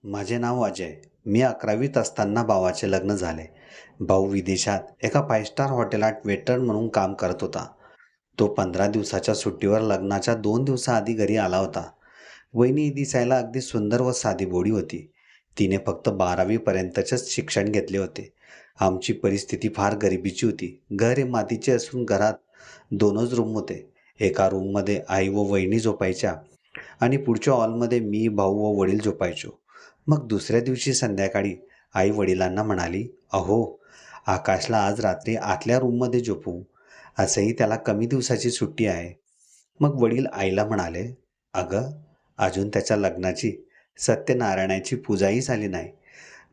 माझे नाव अजय. मी 11वीत असताना भावाचे लग्न झाले. भाऊ विदेशात एका 5 स्टार हॉटेलात वेटर म्हणून काम करत होता. तो 15 दिवसाच्या सुट्टीवर लग्नाच्या 2 दिवसाआधी घरी आला होता. वहिनी दिसायला अगदी सुंदर व साधीभोळी होती. तिने फक्त 12वी पर्यंतचेच शिक्षण घेतले होते. आमची परिस्थिती फार गरिबीची होती. घर हे मातीचे असून घरात 2च रूम होते. एका रूममध्ये आई व वहिनी झोपायच्या आणि पुढच्या हॉलमध्ये मी, भाऊ व वडील झोपायचो. मग दुसऱ्या दिवशी संध्याकाळी आई वडिलांना म्हणाली, "अहो, आकाशला आज रात्री आतल्या रूममध्ये झोपवू. असंही त्याला कमी दिवसाची सुट्टी आहे." मग वडील आईला म्हणाले, "अगं, अजून त्याच्या लग्नाची सत्यनारायणाची पूजाही झाली नाही.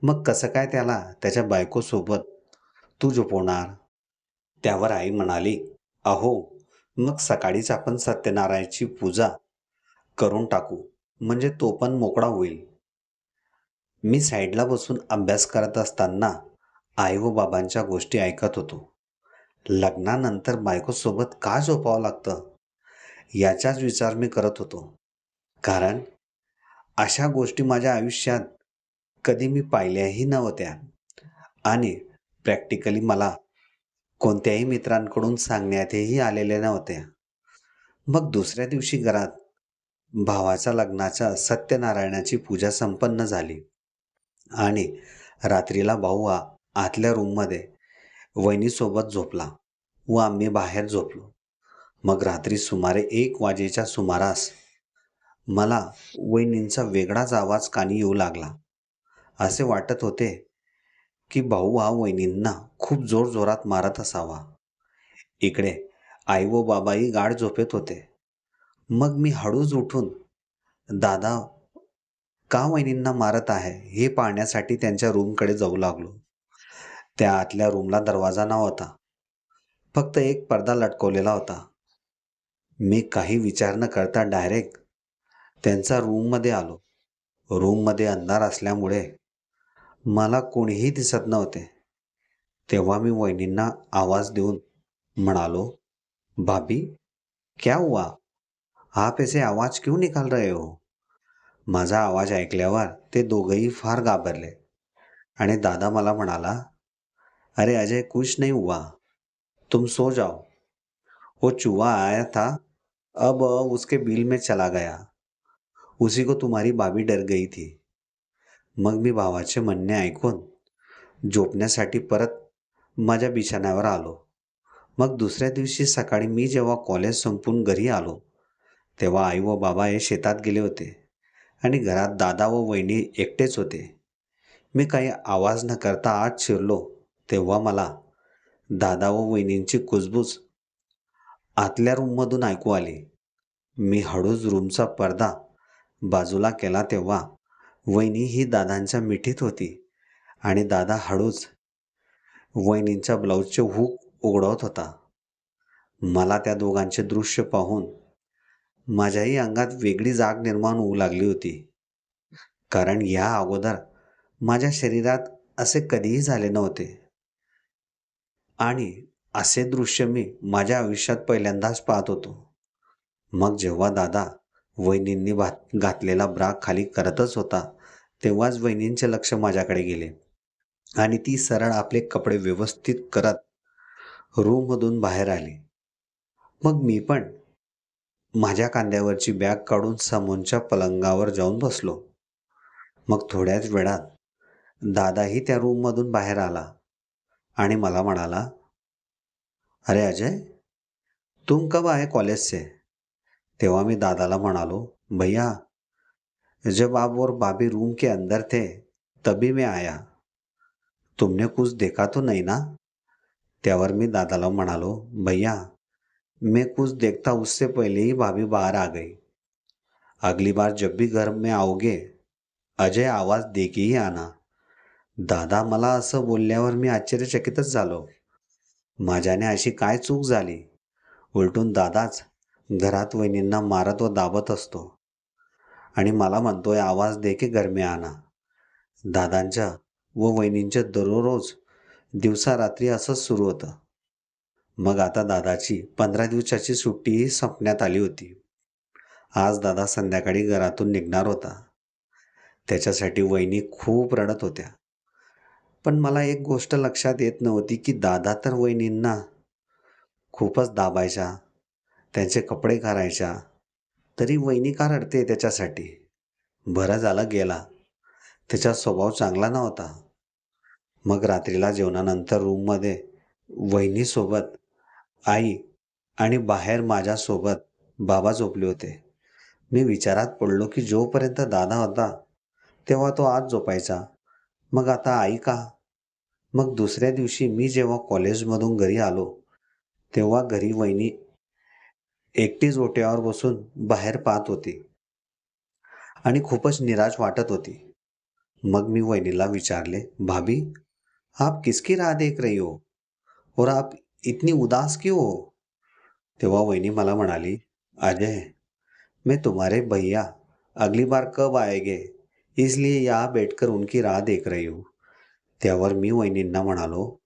मग कसं काय त्याला त्याच्या बायकोसोबत तू झोपवणार?" त्यावर आई म्हणाली, "अहो, मग सकाळीच आपण सत्यनारायणाची पूजा करून टाकू, म्हणजे तो पण मोकळा होईल." मी साईडला बसून अभ्यास करत असताना आई व बाबांच्या गोष्टी ऐकत होतो. लग्नानंतर बायकोसोबत का झोपावं लागतं याचाच विचार मी करत होतो. कारण अशा गोष्टी माझ्या आयुष्यात कधी मी पाहिल्याही नव्हत्या आणि प्रॅक्टिकली मला कोणत्याही मित्रांकडून सांगण्यातही आलेल्या नव्हत्या. मग दुसऱ्या दिवशी घरात भावाच्या लग्नाच्या सत्यनारायणाची पूजा संपन्न झाली आणि रात्रीला भाऊ आतल्या रूममध्ये वहिनीसोबत झोपला व आम्ही बाहेर झोपलो. मग रात्री सुमारे 1 वाजेच्या सुमारास मला वहिनींचा वेगळाच आवाज कानी येऊ लागला. असे वाटत होते की भाऊ वहिनींना खूप जोरजोरात मारत असावा. इकडे आई व बाबाही गाढ झोपेत होते. मग मी हळूच उठून दादा का वहिनींना मारत आहे हे पाहण्यासाठी त्यांच्या रूमकडे जाऊ लागलो. त्या आतल्या रूमला दरवाजा नव्हता. फक्त एक पडदा लटकवलेला होता. मी काही विचार न करता डायरेक्ट त्यांच्या रूममध्ये आलो. रूममध्ये अंधार असल्यामुळे मला कोणीही दिसत नव्हते. तेव्हा मी वहिनींना आवाज देऊन म्हणालो, "भाभी, क्या हुआ? आप ऐसे आवाज क्यों निकाल रहे हो?" माझा आवाज ऐकल्यावर ते दोघंही फार घाबरले आणि दादा मला म्हणाला, "अरे अजय, कुछ नहीं हुआ, तुम सो जाओ. वो चूहा आया था, अब उसके बिल में चला गया. उसी को तुम्हारी भाभी डर गई थी." मग मी भावाचे म्हणणे ऐकून झोपण्यासाठी परत माझ्या बिछाण्यावर आलो. मग दुसऱ्या दिवशी सकाळी मी जेव्हा कॉलेज संपून घरी आलो तेव्हा आई व बाबा हे शेतात गेले होते आणि घरात दादा व वहिनी एकटेच होते. मी काही आवाज न करता आत शिरलो तेव्हा मला दादा व वहिनींची कुजबूज आतल्या रूममधून ऐकू आली. मी हळूच रूमचा पडदा बाजूला केला तेव्हा वहिनी ही दादांच्या मिठीत होती आणि दादा हळूच वहिनींच्या ब्लाऊजचे हुक उघडवत होता. मला त्या दोघांचे दृश्य पाहून माझ्याही अंगात वेगळी जाग निर्माण होऊ लागली होती. कारण या अगोदर माझ्या शरीरात असे कधीही झाले नव्हते आणि असे दृश्य मी माझ्या आयुष्यात पहिल्यांदाच पाहत होतो. मग जेव्हा दादा वहिनींनी घातलेला ब्रा खाली करतच होता तेव्हाच वहिनींचे लक्ष माझ्याकडे गेले आणि ती सरळ आपले कपडे व्यवस्थित करत रूममधून बाहेर आली. मग मी पण माझ्या खांद्यावरची बॅग काढून समोरच्या पलंगावर जाऊन बसलो. मग थोड्याच वेळात दादाही त्या रूममधून बाहेर आला आणि मला म्हणाला, "अरे अजय, तुम कब आए कॉलेज से?" तेव्हा मी दादाला म्हणालो, "भैया, जब आप और भाभी रूम के अंदर थे तभी मैं आया. तुमने कुछ देखा तो नहीं ना?" त्यावर मी दादाला म्हणालो, "भैया, मैं कुछ देखता उससे पहले ही भाभी बाहर आ गई. अगली बार जब भी घर में आओगे अजय आवाज दे के ही आना." दादा मला असं बोलल्यावर मी आश्चर्यचकितच झालो. माझ्याने अशी काय चूक झाली? उलटून दादाच घरात वहिनींना मारत व दाबत असतो आणि मला म्हणतोय आवाज दे के घर में आना. दादांच्या व वहिनींच्या दररोज दिवसा रात्री असंच सुरू होतं. मग आता दादाची 15 दिवसाची सुट्टीही संपण्यात आली होती. आज दादा संध्याकाळी घरातून निघणार होता. त्याच्यासाठी वहिनी खूप रडत होत्या. पण मला एक गोष्ट लक्षात येत नव्हती की दादा तर वहिनींना खूपच दाबायच्या, त्यांचे कपडे करायच्या. तरी वहिनी का रडते त्याच्यासाठी? बरं झालं गेला. त्याचा स्वभाव चांगला नव्हता. मग रात्रीला जेवणानंतर रूममध्ये वहिनीसोबत आई आणि बाहेर माझ्यासोबत बाबा झोपले होते. मी विचारात पडलो की जोपर्यंत दादा होता तेव्हा तो आत झोपायचा. मग आता आई का? मग दुसऱ्या दिवशी मी जेव्हा कॉलेजमधून घरी आलो तेव्हा घरी वहिनी एकटीच ओट्यावर बसून बाहेर पाहत होती आणि खूपच निराश वाटत होती. मग मी वहिनीला विचारले, भाभी, आप किसकी राह देख रही हो और आप इतनी उदास क्यों हो? तेव्हा वहिनी मला म्हणाली, अजय, मैं तुम्हारे भैया अगली बार कब आएंगे इसलिए यहाँ बैठकर उनकी राह देख रही हूँ. त्यावर मी वहिनींना म्हणालो,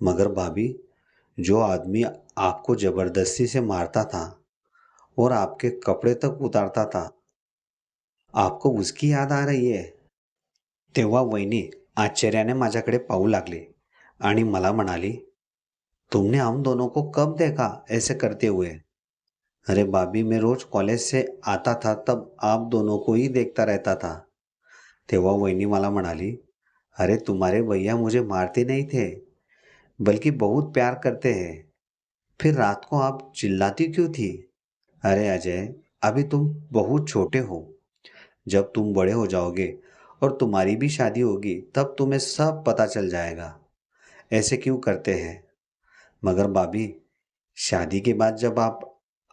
मगर भाभी, जो आदमी आपको जबरदस्ती से मारता था और आपके कपड़े तक उतारता था, आपको उसकी याद आ रही है? तेव्हा वहिनी आश्चर्याने माझ्याकडे पाहू लागली आणि मला म्हणाली, तुमने हम दोनों को कब देखा ऐसे करते हुए? अरे भाभी, मैं रोज कॉलेज से आता था तब आप दोनों को ही देखता रहता था. तेव्हा वहिनी मला म्हणाली, अरे तुम्हारे भैया मुझे मारते नहीं थे, बल्कि बहुत प्यार करते हैं. फिर रात को आप चिल्लाती क्यों थी? अरे अजय, अभी तुम बहुत छोटे हो. जब तुम बड़े हो जाओगे और तुम्हारी भी शादी होगी तब तुम्हें सब पता चल जाएगा. ऐसे क्यों करते हैं? मगर भाभी, शादी के बाद जब आप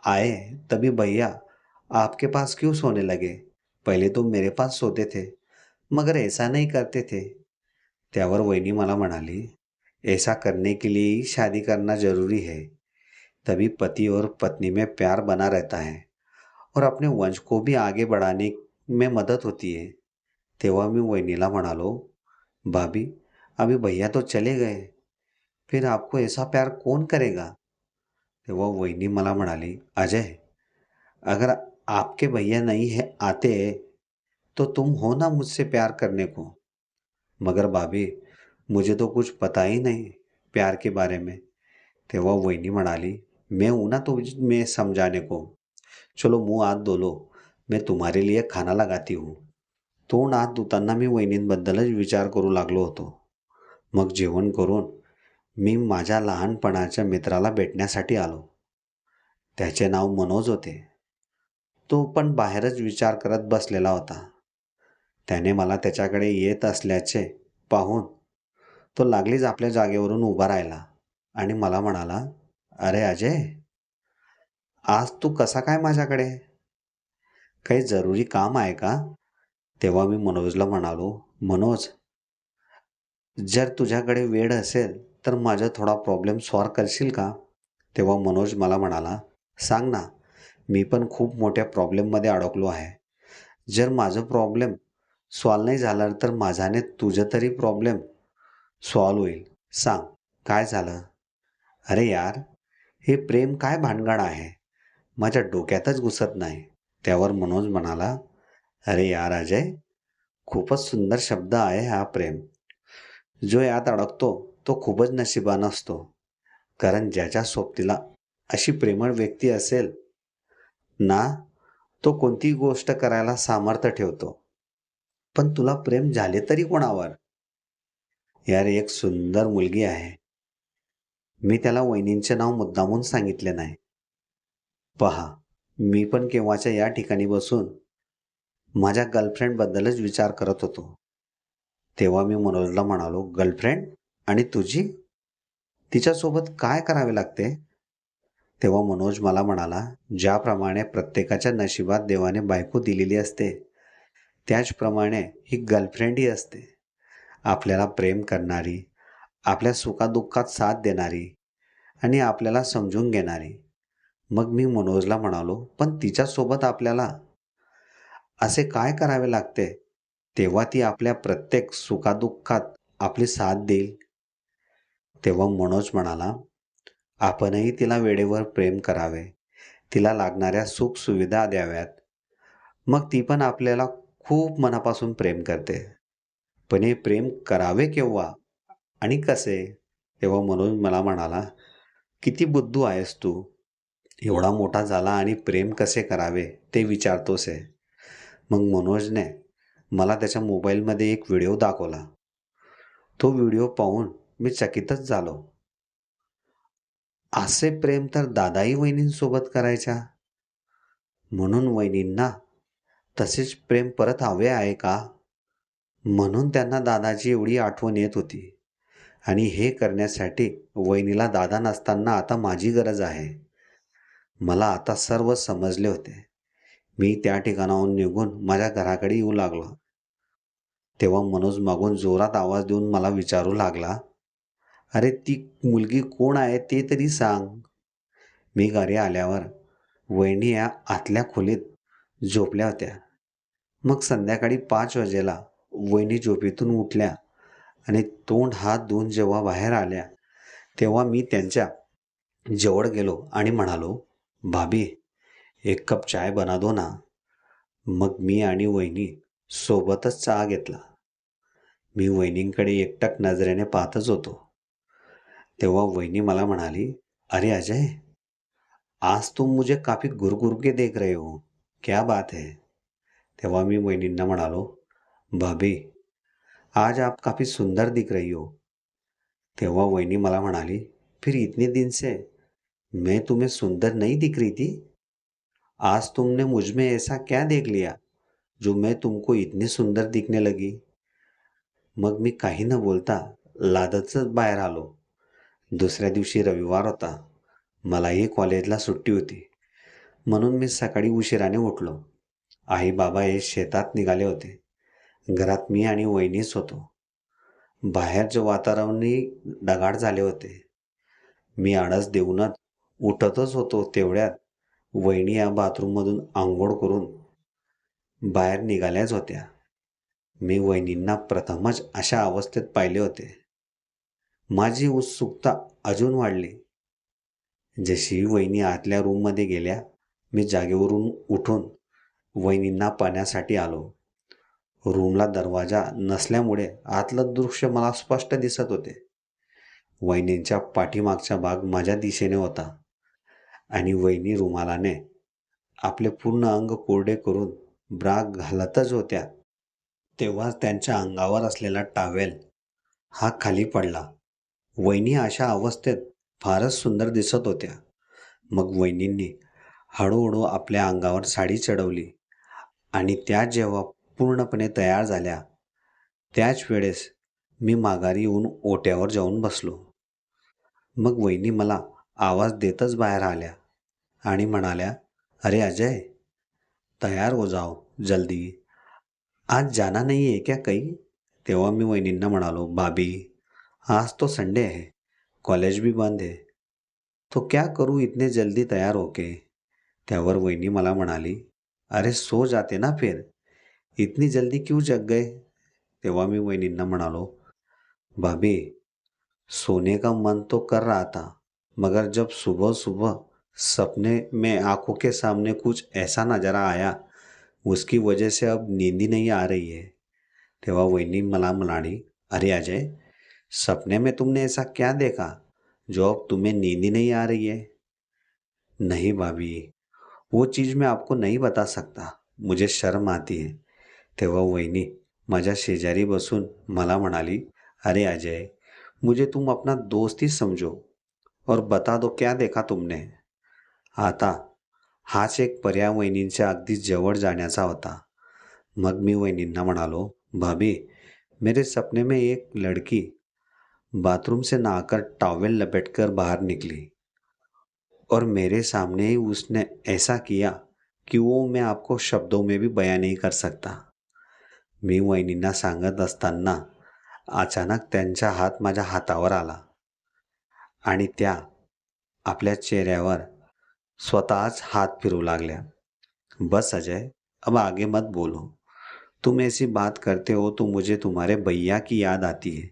आए तभी भैया आपके पास क्यों सोने लगे? पहले तो मेरे पास सोते थे, मगर ऐसा नहीं करते थे. त्यावर वहिनी मला म्हणाली, ऐसा करने के लिए ही शादी करना जरूरी है. तभी पति और पत्नी में प्यार बना रहता है और अपने वंश को भी आगे बढ़ाने में मदद होती है. तेव्हा मी वहिनीला म्हणालो, भाभी, अभी भैया तो चले गए, फिर आपको ऐसा प्यार कौन करेगा? तेव्हा वहिनी मला म्हणाली, अजय, अगर आपके भैया नहीं है आते तो तुम हो ना मुझसे प्यार करने को. मगर भाभी, मुझे तो कुछ पता ही नहीं प्यार के बारे में. तेव्हा वहिनी म्हणाली, मैं हूं ना तुम्हें समझाने को. चलो मुंह हात धो लो, मैं तुम्हारे लिए खाना लगाती हूँ. तोंड हात धुताना मी वहिनींबद्दलच विचार करू लागलो होतो. मग जेवण करून मी माझ्या लहानपणाच्या मित्राला भेटण्यासाठी आलो. त्याचे नाव मनोज होते. तो पण बाहेरच विचार करत बसलेला होता. त्याने मला त्याच्याकडे येत असल्याचे पाहून तो लागलीच आपल्या जागेवरून उभा राहिला आणि मला म्हणाला, अरे अजय, आज तू कसा काय माझ्याकडे? काही जरुरी काम आहे का? तेव्हा मी मनोजला म्हणालो, मनोज, जर तुझ्याकडे वेळ असेल तर माझा थोडा प्रॉब्लेम सॉल्व करशील का? तेव्हा मनोज मला म्हणाला, सांग ना, मी पण खूप मोठ्या प्रॉब्लेममध्ये अडकलो आहे. जर माझं प्रॉब्लेम सॉल्व नाही झाला तर माझ्याने तुझं तरी प्रॉब्लेम सॉल्व होईल. सांग, काय झालं? अरे यार, हे प्रेम काय भानगड आहे? माझ्या डोक्यातच घुसत नाही. त्यावर मनोज म्हणाला, अरे यार अजय, खूपच सुंदर शब्द आहे हा प्रेम. जो यात अडकतो तो खूपच नशिबान असतो. कारण ज्याच्या सोबतीला अशी प्रेमळ व्यक्ती असेल ना, तो कोणतीही गोष्ट करायला सामर्थ्य ठेवतो. पण तुला प्रेम झाले तरी कोणावर? यार, एक सुंदर मुलगी आहे. मी त्याला वहिनींचे नाव मुद्दामून सांगितले नाही. पहा, मी पण केव्हाच्या या ठिकाणी बसून माझ्या गर्लफ्रेंडबद्दलच विचार करत होतो. तेव्हा मी मनोजला म्हणालो, गर्लफ्रेंड? आणि तुझी? तिच्यासोबत काय करावे लागते? तेव्हा मनोज मला म्हणाला, ज्याप्रमाणे प्रत्येकाच्या नशिबात देवाने बायको दिलेली असते त्याचप्रमाणे ही गर्लफ्रेंडही असते. आपल्याला प्रेम करणारी, आपल्या सुखादुःखात साथ देणारी आणि आपल्याला समजून घेणारी. मग मी मनोजला म्हणालो, पण तिच्यासोबत आपल्याला असे काय करावे लागते तेव्हा ती आपल्या प्रत्येक सुखादुःखात आपली साथ देईल? तेव्हा मनोज म्हणाला, आपणही तिला वेळेवर प्रेम करावे, तिला लागणाऱ्या सुखसुविधा द्याव्यात. मग ती पण आपल्याला खूप मनापासून प्रेम करते. पण हे प्रेम करावे केव्हा आणि कसे? तेव्हा मनोज मला म्हणाला, "किती बुद्धू आहेस तू? एवढा मोठा झाला आणि प्रेम कसे करावे ते विचारतोस आहे." मग मनोजने मला त्याच्या मोबाईलमध्ये एक व्हिडिओ दाखवला. तो व्हिडिओ पाहून मी चकितच झालो. असे प्रेम तर दादाही वहिनींसोबत करायच्या. म्हणून वहिनींना तसेच प्रेम परत हवे आहे का? म्हणून त्यांना दादाची एवढी आठवण येत होती. आणि हे करण्यासाठी वहिनीला दादा नसताना आता माझी गरज आहे. मला आता सर्व समजले होते. मी त्या ठिकाणाहून निघून माझ्या घराकडे येऊ लागलो. तेव्हा मनोज मागून जोरात आवाज देऊन मला विचारू लागला, "अरे ती मुलगी कोण आहे ते तरी सांग." मी घरी आल्यावर वहिनी या आतल्या खोलीत झोपल्या होत्या. मग संध्याकाळी 5 वाजेला वहिनी झोपेतून उठल्या आणि तोंड हात धुवून जेव्हा बाहेर आल्या, तेव्हा मी त्यांच्या जवळ गेलो आणि म्हणालो, "भाभी, एक कप चाय बना दो ना." मग मी आणि वहिनी सोबतच चहा घेतला. मी वहिनींकडे एकटक नजरेने पाहतच होतो. तेव्हा वहिनी मला म्हणाली, "अरे अजय, आज तुम मुझे काफी घुर के देख रहे हो. क्या बात है?" तेव्हा मी वहिनींना म्हणालो, "भाभी, आज आप काफी सुंदर दिख रही हो." तेव्हा वहिनी मला म्हणाली, "फिर इतने दिन से मैं तुम्हें सुंदर नहीं दिख रही थी? आज तुमने मुझ में ऐसा क्या देख लिया जो मैं तुमको इतनी सुंदर दिखने लगी?" मग मी काही न बोलता लाजतच बाहेर आलो. दुसऱ्या दिवशी रविवार होता. मलाही कॉलेजला सुट्टी होती. म्हणून मी सकाळी उशिराने उठलो. आई बाबा हे शेतात निघाले होते. घरात मी आणि वहिनीच होतो. बाहेरचे वातावरणही ढगाळ झाले होते. मी आळस देऊनच उठतच होतो तेवढ्यात वहिनी या बाथरूममधून आंघोळ करून बाहेर निघाल्याच होत्या. मी वहिनींना प्रथमच अशा अवस्थेत पाहिले होते. माझी उत्सुकता अजून वाढली. जशी वहिनी आतल्या रूममध्ये गेल्या, मी जागेवरून उठून वहिनींना पाहण्यासाठी आलो. रूमला दरवाजा नसल्यामुळे आतलं दृश्य मला स्पष्ट दिसत होते. वहिनींच्या पाठीमागचा भाग माझ्या दिशेने होता आणि वहिनी रुमालाने आपले पूर्ण अंग कोरडे करून ब्रा घालतच होत्या. तेव्हा त्यांच्या अंगावर असलेला टॉवेल हा खाली पडला. वहिनी अशा अवस्थेत फारच सुंदर दिसत होत्या. मग वहिनींनी हळूहळू आपल्या अंगावर साडी चढवली आणि त्या जेव्हा पूर्णपणे तयार झाल्या, त्याच वेळेस मी माघारी येऊन ओट्यावर जाऊन बसलो. मग वहिनी मला आवाज देतच बाहेर आल्या आणि म्हणाल्या, "अरे अजय, तयार हो जाओ जल्दी. आज जाना नहीं है क्या कहीं?" तेव्हा मी वहिनींना म्हणालो, "भाभी, आज तो संडे है, कॉलेज भी बंद है, तो क्या करूँ इतने जल्दी तैयार होके?" त्यावर वहिनी मला म्हणाली, "अरे सो जाते ना फिर, इतनी जल्दी क्यों जग गए?" तेव्हा मी वहिनींना म्हणालो, "भाभी, सोने का मन तो कर रहा था, मगर जब सुबह सुबह सपने में आंखों के सामने कुछ ऐसा नज़ारा आया, उसकी वजह से अब नींद ही नहीं आ रही है." तेव्हा वहिनी मला म्हणाली, "अरे अजय, सपने में तुमने ऐसा क्या देखा जो अब तुम्हें नींद ही नहीं आ रही है?" "नहीं भाभी, वो चीज़ मैं आपको नहीं बता सकता, मुझे शर्म आती है." तेव्हा वहिनी माझ्या शेजारी बसून मला म्हणाली, "अरे अजय, मुझे तुम अपना दोस्त ही समझो और बता दो क्या देखा तुमने." आता हाच एक पर्याय वहिनींच्या अगदी जवळ जाण्याचा होता. मग मी वहिनींना म्हणालो, "भाभी, मेरे सपने में एक लड़की बाथरूम से नहाकर टॉवेल लपेटकर बाहर निकली और मेरे सामने ही उसने ऐसा किया की वो मैं आपको शब्दों में भी बयान नहीं कर सकता." मी वहिनींना सांगत असताना अचानक त्यांचा हात माझ्या हातावर आला आणि त्या आपल्या चेहऱ्यावर स्वतःच हात फिरवू लागल्या. "बस अजय, अब आगे मत बोलो. तुम ऐसी बात करते हो तो मुझे तुम्हारे भैया की याद आती है."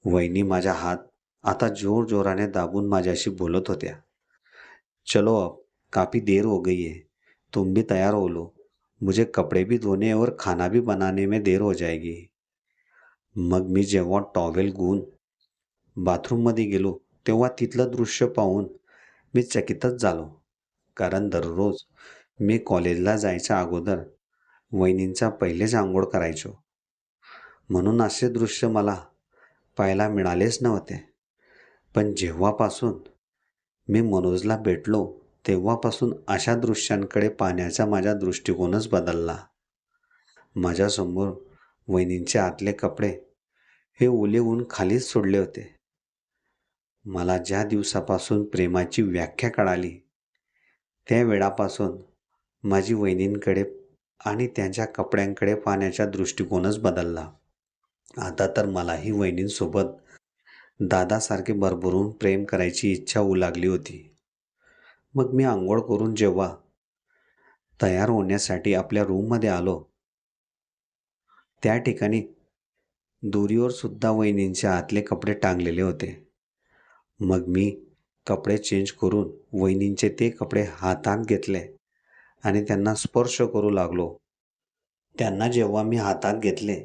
वहिनी माझा हात आता जोराने दाबून माझ्याशी बोलत होत्या. "चलो अब, काफी देर हो गई है. तुम भी तैयार हो लो. मुझे कपड़े भी धोने और खाना भी बनाने में देर हो जाएगी. मग मी जेव्हा टॉवेल घेऊन बाथरूममध्ये गेलो तेव्हा तिथलं दृश्य पाहून मी चकितच झालो. कारण दररोज मी कॉलेजला जायच्या अगोदर वहिनींचा पहिलेच आंघोळ करायचो. म्हणून असे दृश्य मला पाहायला मिळालेच नव्हते. पण जेव्हापासून मी मनोजला भेटलो तेव्हापासून अशा दृश्यांकडे पाहण्याचा माझा दृष्टिकोनच बदलला. माझ्यासमोर वहिनींचे आतले कपडे हे ओले होऊन खालीच सोडले होते. मला ज्या दिवसापासून प्रेमाची व्याख्या कळाली त्या वेळापासून माझी वहिनींकडे आणि त्यांच्या कपड्यांकडे पाहण्याचा दृष्टिकोनच बदलला. आता तर मलाही वहिनींसोबत दादासारखे भरभरून प्रेम करायची इच्छा होऊ लागली होती. मग मी आंघोळ करून जेव्हा तयार होण्यासाठी आपल्या रूममध्ये आलो त्या ठिकाणी दोरीवर सुद्धा वहिनींचे आतले कपडे टांगलेले होते. मग मी कपडे चेंज करून वहिनींचे ते कपडे हातात घेतले आणि त्यांना स्पर्श करू लागलो. त्यांना जेव्हा मी हातात घेतले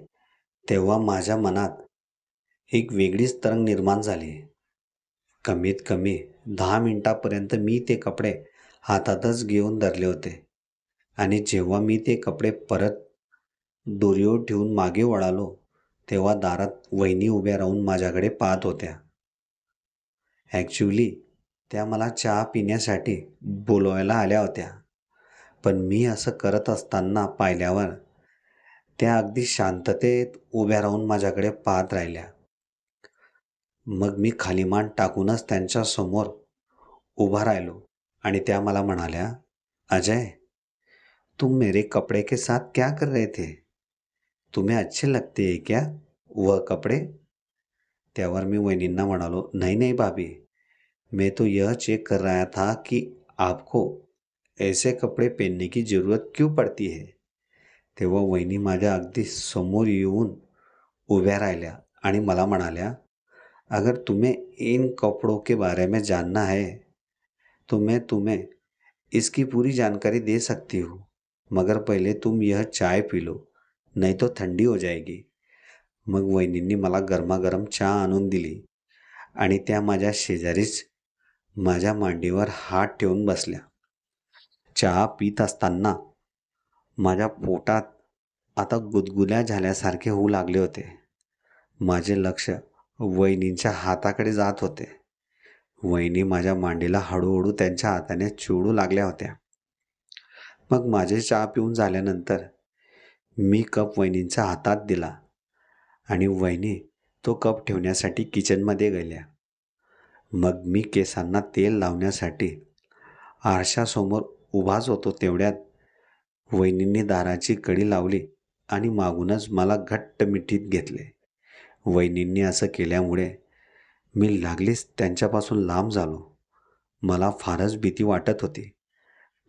तेव्हा माझ्या मनात एक वेगळीच तरंग निर्माण झाली. कमीत कमी 10 मिनिटापर्यंत मी ते कपडे हातातच घेऊन धरले होते आणि जेव्हा मी ते कपडे परत दोरीवर ठेवून मागे वळालो तेव्हा दारात वहिनी उभ्या राहून माझ्याकडे पाहत होत्या. ॲक्च्युली त्या मला चहा पिण्यासाठी बोलवायला आल्या होत्या. पण मी असं करत असताना पाहिल्यावर त्या अगदी शांततेत उभ्या राहून माझ्याकडे पाहत राहिल्या. मग मी खाली मान टाकूनच त्यांच्यासमोर उभा राहिलो आणि त्या मला म्हणाल्या, अजय, तुम मेरे कपड़े के साथ क्या कर रहे थे? तुम्हें अच्छे लगते हैं क्या वह कपड़े? त्यावर मी वहिनींना म्हणालो, नहीं नहीं भाभी, मैं तो यह चेक कर रहा था कि आपको ऐसे कपड़े पहनने की ज़रूरत क्यों पड़ती है. तेव्हा वहिनी माझ्या अगदी समोर येऊन उभ्या राहिल्या आणि मला म्हणाल्या, अगर तुम्हें इन कपड़ों के बारे में जानना है तो मैं तुम्हें इसकी पूरी जानकारी दे सकती हूँ, मगर पहले तुम यह चाय पी लो, नहीं तो ठंडी हो जाएगी. मग वहिनींनी मला गरमागरम चहा आणून दिली आणि त्या माझ्या शेजारीच माझ्या मांडीवर हात ठेवून बसल्या. चहा पीत असताना माझ्या पोटात आता गुदगुल्या झाल्यासारखे होऊ लागले होते. माझे लक्ष वहिनींच्या हाताकडे जात होते. वहिनी माझ्या मांडीला हळूहळू त्यांच्या हाताने चोळू लागल्या होत्या. मग माझे चहा पिऊन झाल्यानंतर मी कप वहिनींच्या हातात दिला आणि वहिनी तो कप ठेवण्यासाठी किचनमध्ये गेल्या. मग मी केसांना तेल लावण्यासाठी आरशासमोर उभाच होतो तेवढ्यात वहिनींनी दाराची कडी लावली आणि मागूनच मला घट्ट मिठीत घेतले. वहिनींनी असं केल्यामुळे मी लागलीच त्यांच्यापासून लांब झालो. मला फारच भीती वाटत होती,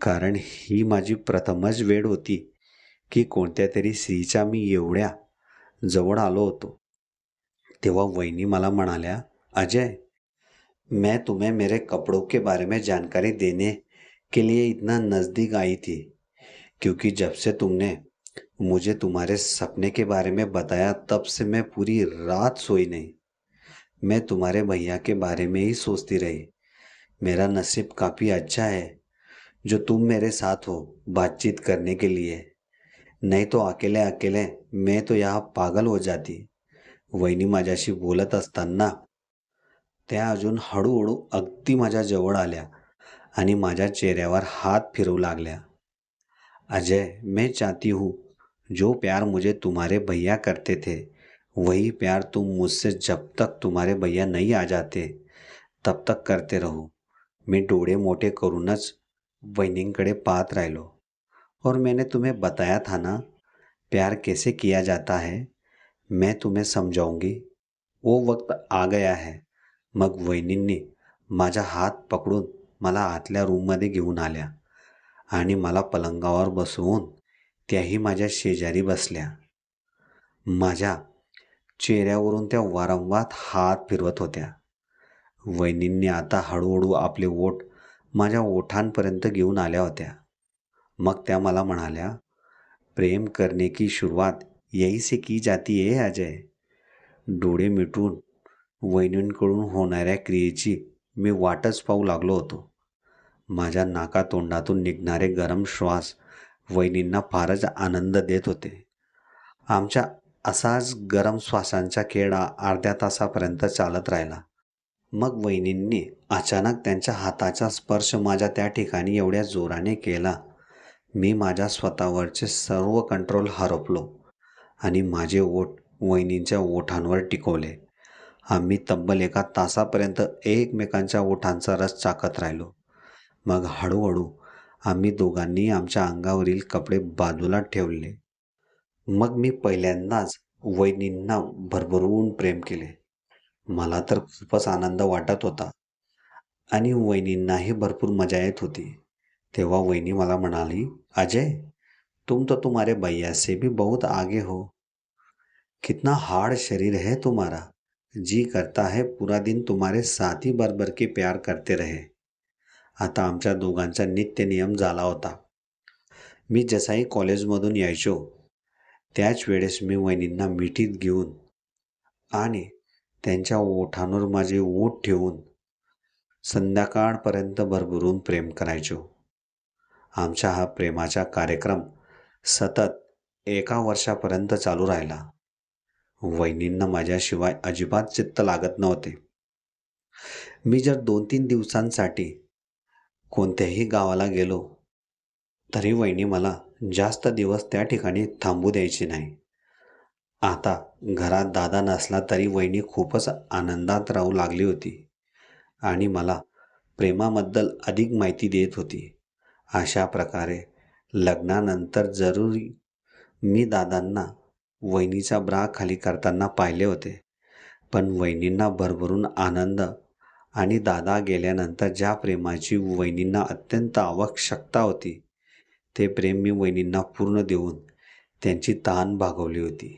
कारण ही माझी प्रथमच वेळ होती की कोणत्या तरी स्त्रीच्या मी एवढ्या जवळ आलो होतो. तेव्हा वहिनी मला म्हणाल्या, अजय, मैं तुम्हें मेरे कपड़ों के बारे में जानकारी देने के लिए इतना नज़दीक आई थी क्योंकि जब से तुमने मुझे तुम्हारे सपने के बारे में बताया तब से मैं पूरी रात सोई नहीं. मैं तुम्हारे भैया के बारे में ही सोचती रही. मेरा नसीब काफ़ी अच्छा है जो तुम मेरे साथ हो बातचीत करने के लिए, नहीं तो अकेले अकेले मैं तो यहाँ पागल हो जाती. वहिनी माझ्याशी बोलत असताना त्या अजून हळूहळू अगदी माझ्या जवळ आल्या आणि माझ्या चेहऱ्यावर हात फिरवू लागल्या. अजय, मैं चाहती हूँ जो प्यार मुझे तुम्हारे भैया करते थे वही प्यार तुम मुझसे जब तक तुम्हारे भैया नहीं आ जाते तब तक करते रहो. मी डोळे मोठे करूनच वहिनींकडे पाहत राहिलो. और मैंने तुम्हें बताया था ना, प्यार कैसे किया जाता है. मैं तुम्हें समझाऊंगी. वो वक्त आ गया है. मग वहिनींनी माझा हात पकडून मला आतल्या रूममध्ये घेऊन आल्या आणि मला पलंगावर बसवून त्याही माझ्या शेजारी बसल्या. माझ्या चेहऱ्यावरून त्या वारंवार हात फिरवत होत्या. वहिनींनी आता हळूहळू आपले ओठ माझ्या ओठांपर्यंत घेऊन आल्या होत्या. मग त्या मला म्हणाल्या, प्रेम करने की शुरुआत यही से की जाती आहे अजय. डोळे मिटून वहिनींकडून होणाऱ्या क्रियेची मी वाटच पाहू लागलो होतो. माझ्या नाकातोंडातून निघणारे गरम श्वास वहिनींना फारच आनंद देत होते. आमच्या असाच गरम श्वासांचा खेळ अर्ध्या तासापर्यंत चालत राहिला. मग वहिनींनी अचानक त्यांच्या हाताचा स्पर्श माझ्या त्या ठिकाणी एवढ्या जोराने केला, मी माझ्या स्वतःवरचे सर्व कंट्रोल हरपलो आणि माझे ओठ वहिनींच्या ओठांवर टिकवले. आम्ही तब्बल 1 तासापर्यंत एकमेकांच्या ओठांचा रस चाखत राहिलो. मग हळूहळू आम्ही दोघांनी आमच्या अंगावरील कपडे बाजूला ठेवले. मग मी पहिल्यांदाच वहिनींना भरभरून प्रेम केले. मला तर खूपच आनंद वाटत होता आणि वहिनींनाही भरपूर मजा येत होती. तेव्हा वहिनी मला म्हणाली, अजय, तुम तो तुम्हारे भैया से भी बहुत आगे हो. कितना हार्ड शरीर है तुम्हारा. जी करता है पूरा दिन तुम्हारे साथ ही भर के प्यार करते रहे. आता आमच्या दोघांचा नित्य नियम झाला होता. मी जसाही कॉलेजमधून यायचो त्याच वेळेस मी वहिनींना मिठीत घेऊन आणि त्यांच्या ओठांवर माझे ओठ ठेवून संध्याकाळपर्यंत भरभरून प्रेम करायचो. आमचा हा प्रेमाचा कार्यक्रम सतत 1 वर्षापर्यंत चालू राहिला. वहिनींना माझ्याशिवाय अजिबात चित्त लागत नव्हते. मी जर 2-3 दिवसांसाठी कोणत्याही गावाला गेलो तरी वहिनी मला जास्त दिवस त्या ठिकाणी थांबू द्यायची नाही. आता घरात दादा नसला तरी वहिनी खूपच आनंदात राहू लागली होती आणि मला प्रेमाबद्दल अधिक माहिती देत होती. अशा प्रकारे लग्नानंतर जरूर मी दादांना वहिनीचा ब्रा खाली करताना पाहिले होते, पण वहिनींना भरभरून आनंद आणि दादा गेल्यानंतर ज्या प्रेमाची वहिनींना अत्यंत आवश्यकता होती ते प्रेम मी वहिनींना पूर्ण देऊन त्यांची तहान भागवली होती.